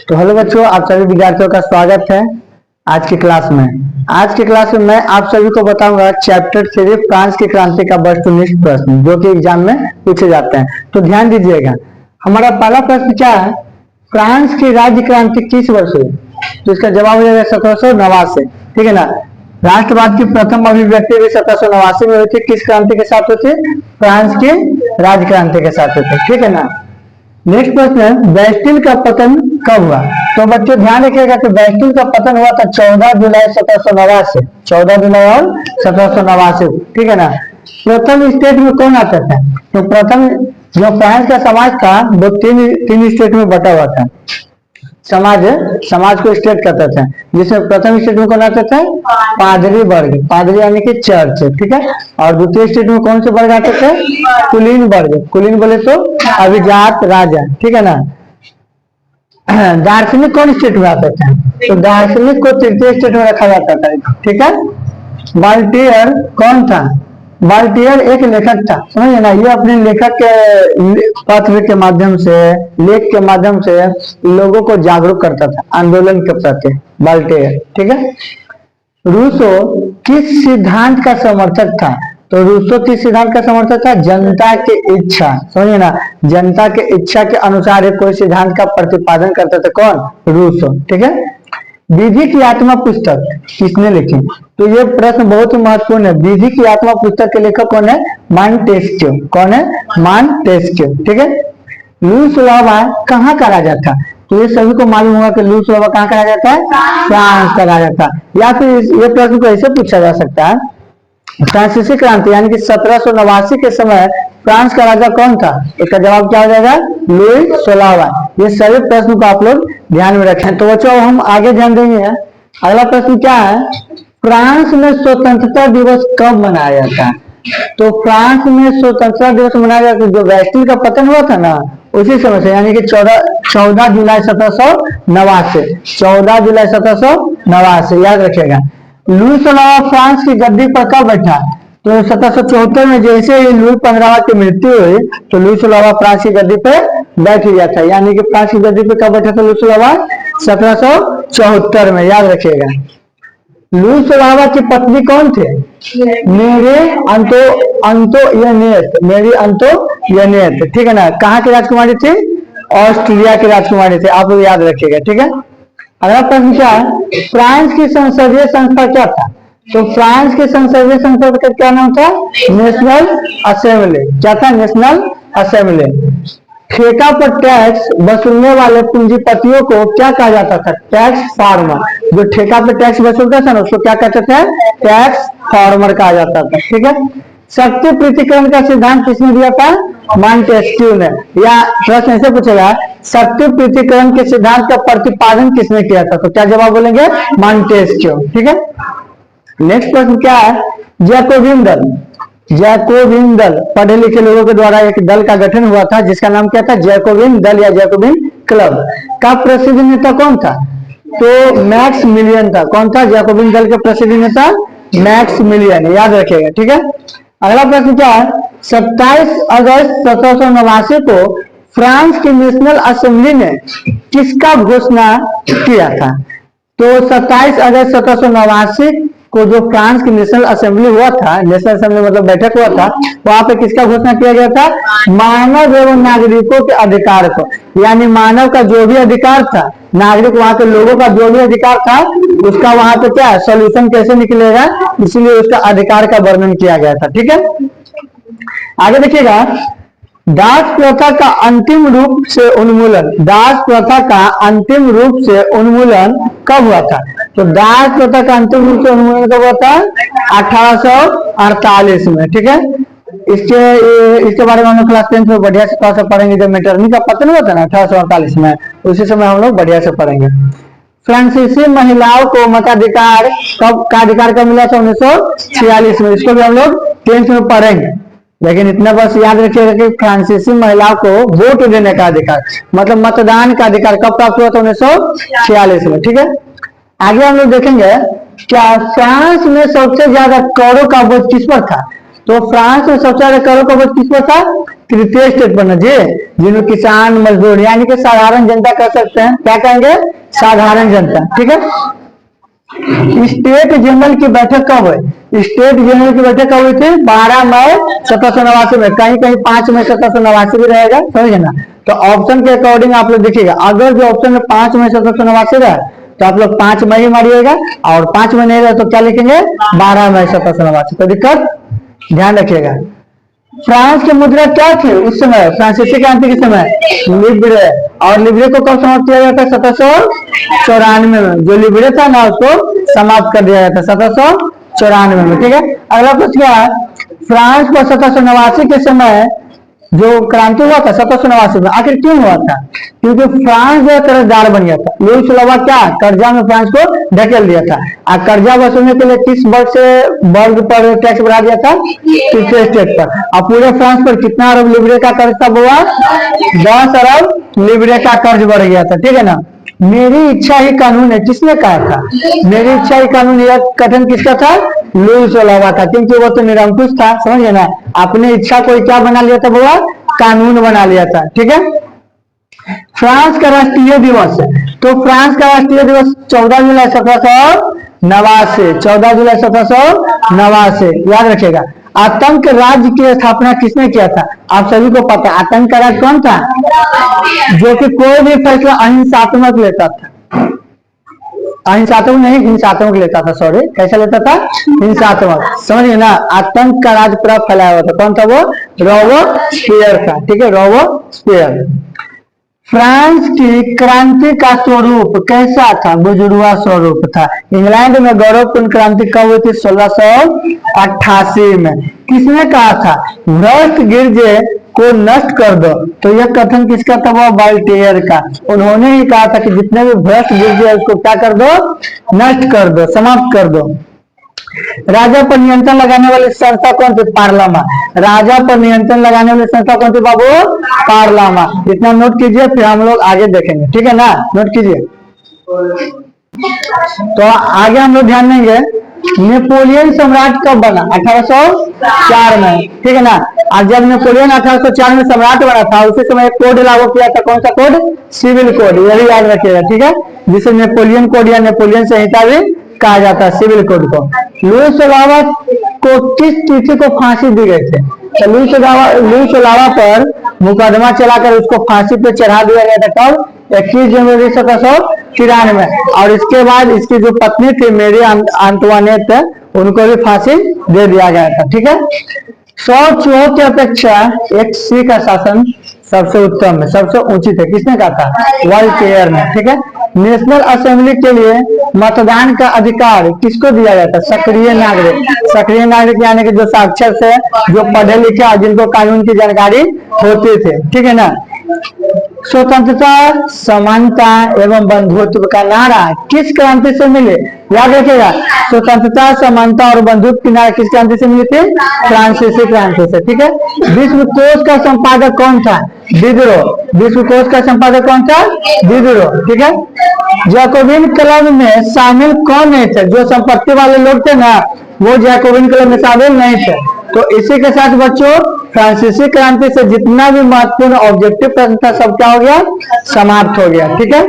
तो हेलो बच्चों, आप सभी विद्यार्थियों का स्वागत है आज की क्लास में। आज की क्लास में मैं आप सभी को बताऊंगा चैप्टर 3 फ्रांस की क्रांति का वस्तुनिष्ठ प्रश्न, जो कि एग्जाम में पूछे जाते हैं। तो ध्यान दीजिएगा, हमारा पहला प्रश्न क्या है, फ्रांस की राज्य क्रांति किस वर्ष हुई? तो इसका जवाब हो जाएगा 1789। ठीक है ना। राष्ट्रवाद की प्रथम अभिव्यक्ति भी 1789 में हुई थी। किस क्रांति के साथ हुई थी? फ्रांस की राज्य क्रांति के साथ हुई थी। ठीक है ना। नेक्स्ट प्रश्न है, बेस्टिल का पतन कब हुआ? तो बच्चों ध्यान रखिएगा कि बेस्टिल का पतन हुआ था 14 जुलाई 1789। 14 जुलाई और 1789। ठीक है ना। प्रथम स्टेट में कौन आता था? तो प्रथम जो फ्रांस का समाज था वो तीन स्टेट में बटा हुआ था। समाज को स्टेट कहते थे, जिसमें प्रथम स्टेट में कौन आते थे? पादरी वर्ग, पादरी यानी कि चर्च। ठीक है। और द्वितीय स्टेट में कौन से वर्ग आते थे? कुलीन वर्ग। कुलीन बोले तो अभिजात राजा। ठीक है ना। दार्शनिक कौन स्टेट में आते थे? तो दार्शनिक को तृतीय स्टेट में रखा जाता था। ठीक है। वॉल्टेयर कौन था? वॉल्टेयर एक लेखक था, समझिए ना। ये अपने लेखक के पत्र के माध्यम से, लेख के माध्यम से लोगों को जागरूक करता था आंदोलन के प्रति, वॉल्टेयर। ठीक है। रूसो किस सिद्धांत का समर्थक था? तो रूसो किस सिद्धांत का समर्थक था? जनता की इच्छा, समझिए ना। जनता के इच्छा के अनुसार एक कोई सिद्धांत का प्रतिपादन करता था कौन? रूसो। ठीक है। विधि की आत्मा पुस्तक किसने लिखी? तो ये प्रश्न बहुत ही महत्वपूर्ण है। विधि की आत्मा पुस्तक के लेखक कौन है? मॉन्टेस्क्यू। कौन है? मॉन्टेस्क्यू। ठीक है। लुई लावा कहाँ का राजा था? तो ये सभी को मालूम होगा कि लुई लावा कहाँ का राजा था? फ्रांस का राजा था। या फिर ये प्रश्न को ऐसे पूछा जा सकता है, फ्रांसीसी क्रांति यानी कि 1789 के समय फ्रांस का राजा कौन था? इसका जवाब क्या हो जाएगा? लुई सोलावा। ये सभी प्रश्न को आप लोग ध्यान में रखें। तो बच्चों हम आगे ध्यान देंगे। अगला प्रश्न क्या है, फ्रांस में स्वतंत्रता दिवस कब मनाया जाता है? तो फ्रांस में स्वतंत्रता दिवस मनाया जाता है जो बेस्टिल का पतन हुआ था ना, उसी समय से, यानी कि 14 जुलाई 1789। 14 जुलाई 1789 याद रखिएगा। लुई सोलावा फ्रांस की गद्दी पर कब बैठा? तो 1774 में जैसे ही लुई 15 की मृत्यु हुई तो लुई सोलावा फ्रांस की गद्दी पे बैठ गया था। यानी कि फ्रांस की गद्दी पे कब बैठा था लुई सोलावा? 1774 में, याद रखिएगा। लुई सोलावा की पत्नी कौन थे? मेरी अंतोनियत। ठीक है ना। कहाँ की राजकुमारी थी? ऑस्ट्रिया की राजकुमारी थी। आप लोग याद रखिएगा। ठीक है। अगला प्रश्न क्या है, फ्रांस की संसदीय संस्था क्या था? तो फ्रांस के संसदीय संसद का क्या नाम था? National assembly. क्या था? National assembly. ठेका पर टैक्स वसूलने वाले पूंजीपतियों को क्या कहा जाता था? Tax farmer. जो ठेका पर टैक्स वसूलता था ना, उसको क्या कहते थे? टैक्स फार्मर कहा जाता था। ठीक है। शक्ति पृथक्करण का सिद्धांत किसने दिया था? मॉन्टेस्क्यू ने। या प्रश्न ऐसे पूछेगा, शक्ति पृथक्करण के सिद्धांत का प्रतिपादन किसने किया था? तो क्या जवाब बोलेंगे? मॉन्टेस्क्यू। ठीक है। नेक्स्ट प्रश्न क्या है, जैकोबिन दल। जैकोबिन दल पढ़े लिखे लोगों के द्वारा एक दल का गठन हुआ था जिसका नाम क्या था? जैकोबिन दल या जैकोबिन क्लब। का प्रसिद्ध नेता कौन था? तो मैक्स मिलियन था। कौन था जैकोबिन दल के प्रसिद्ध नेता? मैक्स मिलियन, याद रखिएगा। ठीक है। अगला प्रश्न क्या है, 27 अगस्त 1789 को फ्रांस की नेशनल असेंबली ने किसका घोषणा किया था? तो 27 अगस्त 1789 को जो फ्रांस की नेशनल असेंबली हुआ था, नेशनल असेंबली मतलब बैठक हुआ था, वहां पे किसका घोषणा किया गया था? मानव एवं नागरिकों के अधिकार को, यानी मानव का जो भी अधिकार था, नागरिक वहां के लोगों का जो भी अधिकार था, उसका वहां पे क्या सोल्यूशन कैसे निकलेगा, इसलिए उसका अधिकार का वर्णन किया गया था। ठीक है। आगे देखिएगा, दास प्रथा का अंतिम रूप से उन्मूलन। दास प्रथा का अंतिम रूप से उन्मूलन कब हुआ था? तो दास प्रथा का अंतिम रूप से उन्मूलन कब हुआ था? 1848 में। ठीक है। इसके बारे में हम लोग क्लास 10 में बढ़िया से पढ़ेंगे। जब मेटरनी का पतन हुआ था ना 1848 में, उसी समय हम लोग बढ़िया से पढ़ेंगे। फ्रांसीसी महिलाओं को मताधिकार कब मिला था? 1946 में। इसको भी हम लोग 10th में पढ़ेंगे, लेकिन इतना बस याद रखिएगा कि फ्रांसीसी महिलाओं को वोट देने का अधिकार, मतलब मतदान का अधिकार कब प्राप्त हुआ था? 1946 में। ठीक है। आगे हम लोग देखेंगे, क्या फ्रांस में सबसे ज्यादा करों का बोझ किस पर था? तो फ्रांस में सबसे ज्यादा करों का बोझ किस पर था? तृतीय स्टेट पर जी, जिन्हें किसान मजदूर यानी कि साधारण जनता कह सकते हैं। क्या कहेंगे? साधारण जनता। ठीक है। स्टेट जनरल की बैठक कब हुई? स्टेट जनरल की बैठक कब हुई थी? 12 मई 1789 में। कहीं कहीं 5 मई 1789 भी रहेगा, समझे ना। तो ऑप्शन के अकॉर्डिंग आप लोग देखिएगा, अगर जो ऑप्शन में 5 मई 1789 रहा तो आप लोग 5 मई मारिएगा, और 5 मई नहीं रहा तो क्या लिखेंगे? 12 मई 1789। तो दिक्कत ध्यान रखिएगा। फ्रांस की मुद्रा क्या थी उस समय, फ्रांसीसी क्रांति के समय? लिब्रे। और लिब्रे को कब समाप्त किया गया था? 1794 में। जो लिब्रे था ना उसको समाप्त कर दिया गया था 1794 में। ठीक है। अगला प्रश्न क्या है? फ्रांस को 1789 के समय जो क्रांति हुआ था 1789 में, आखिर क्यों हुआ था? क्योंकि फ्रांस जो कर्जदार बन गया था। लुई सोलहवां क्या कर्जा में फ्रांस को ढकेल दिया था। कर्जा वसूलने के लिए किस वर्ग पर टैक्स बढ़ा दिया था? तीसरे स्टेट पर। और पूरे फ्रांस पर कितना अरब लिब्रे का कर्ज तब हुआ? 10 अरब लिब्रे का कर्ज बढ़ गया था। ठीक है ना। मेरी इच्छा ही कानून है, किसने कहा था? मेरी इच्छा ही कानून, यह कथन किसका था? लुई सोलहवां था, क्योंकि वो तो निरंकुश था, समझिए ना। अपने इच्छा को क्या बना लिया था? वो कानून बना लिया था। ठीक है। फ्रांस का राष्ट्रीय दिवस, तो फ्रांस का राष्ट्रीय दिवस 14 जुलाई 1789। 14 जुलाई 1789, याद रखिएगा। आतंक राज्य की स्थापना किसने किया था? आप सभी को पता है आतंक का राज कौन था? जो कि कोई भी फैसला अहिंसात्मक लेता था। अहिंसात्मक नहीं, हिंसात्मक लेता था। सॉरी, कैसा लेता था? हिंसात्मक। समझिए ना। आतंक का राज पूरा फैलाया हुआ था। कौन था वो? रॉबespierre था। ठीक है, रॉबespierre। फ्रांस की क्रांति का स्वरूप कैसा था? बुजुर्गा स्वरूप था। इंग्लैंड में गौरवपूर्ण क्रांति कब हुई थी? 1688 में। किसने कहा था? भ्रष्ट गिरजे को नष्ट कर दो। तो यह कथन किसका था? वो वोल्टेयर का। उन्होंने ही कहा था कि जितने भी भ्रष्ट गिरजे उसको क्या कर दो? नष्ट कर दो, समाप्त कर दो। राजा पर नियंत्रण लगाने वाली संस्था कौन सी? पार्लियामेंट। राजा पर नियंत्रण लगाने वाली संस्था कौन सी बाबू? पार्लियामेंट। इतना नोट कीजिए, फिर हम लोग आगे देखेंगे। ठीक है ना, नोट कीजिए। तो आगे हम लोग ध्यान देंगे, नेपोलियन सम्राट कब बना? 1804 में। ठीक है ना। और जब नेपोलियन 1804 में सम्राट बना था, उसी समय एक कोड लागू किया था। कौन सा कोड? Civil code. यही याद रखिएगा। ठीक है, जिसे नेपोलियन कोड या नेपोलियन संहिता भी कहा जाता है, सिविल कोड को। लुई सोलहवां को किस तिथि को फांसी दी गई थी? तो लुई सोलहवां पर मुकदमा चलाकर उसको फांसी पे चढ़ा दिया गया था। कब? 21 जनवरी 1793। और इसके बाद इसकी जो पत्नी थी मेरी अंतवानेट, उनको भी फांसी दे दिया गया था। ठीक है। 100 चूहों की अपेक्षा एक सिख का शासन सबसे उत्तम है, सबसे उचित है। किसने कहा था? वोल्टेयर ने। ठीक है। नेशनल असेंबली के लिए मतदान का अधिकार किसको दिया जाता? सक्रिय नागरिक। सक्रिय नागरिक यानी कि जो साक्षर से, जो पढ़े लिखे और जिनको कानून की जानकारी होती थी। ठीक है ना। स्वतंत्रता, समानता एवं बंधुत्व का नारा किस क्रांति से मिले? याद रखिएगा, स्वतंत्रता, समानता और बंधुत्व की नारा किस क्रांति से मिली थी? फ्रांसीसी क्रांति से। ठीक है। विश्व कोश का संपादक कौन था? डिडरो। विश्व कोश का संपादक कौन था? डिडरो। ठीक है। जैकोबिन क्लब में शामिल कौन नहीं थे? जो संपत्ति वाले लोग थे ना, वो जैकोबिन क्लब में शामिल नहीं थे। तो इसी के साथ बच्चों, फ्रांसीसी क्रांति से जितना भी महत्वपूर्ण ऑब्जेक्टिव प्रश्न था सब क्या हो गया? समाप्त हो गया। ठीक है।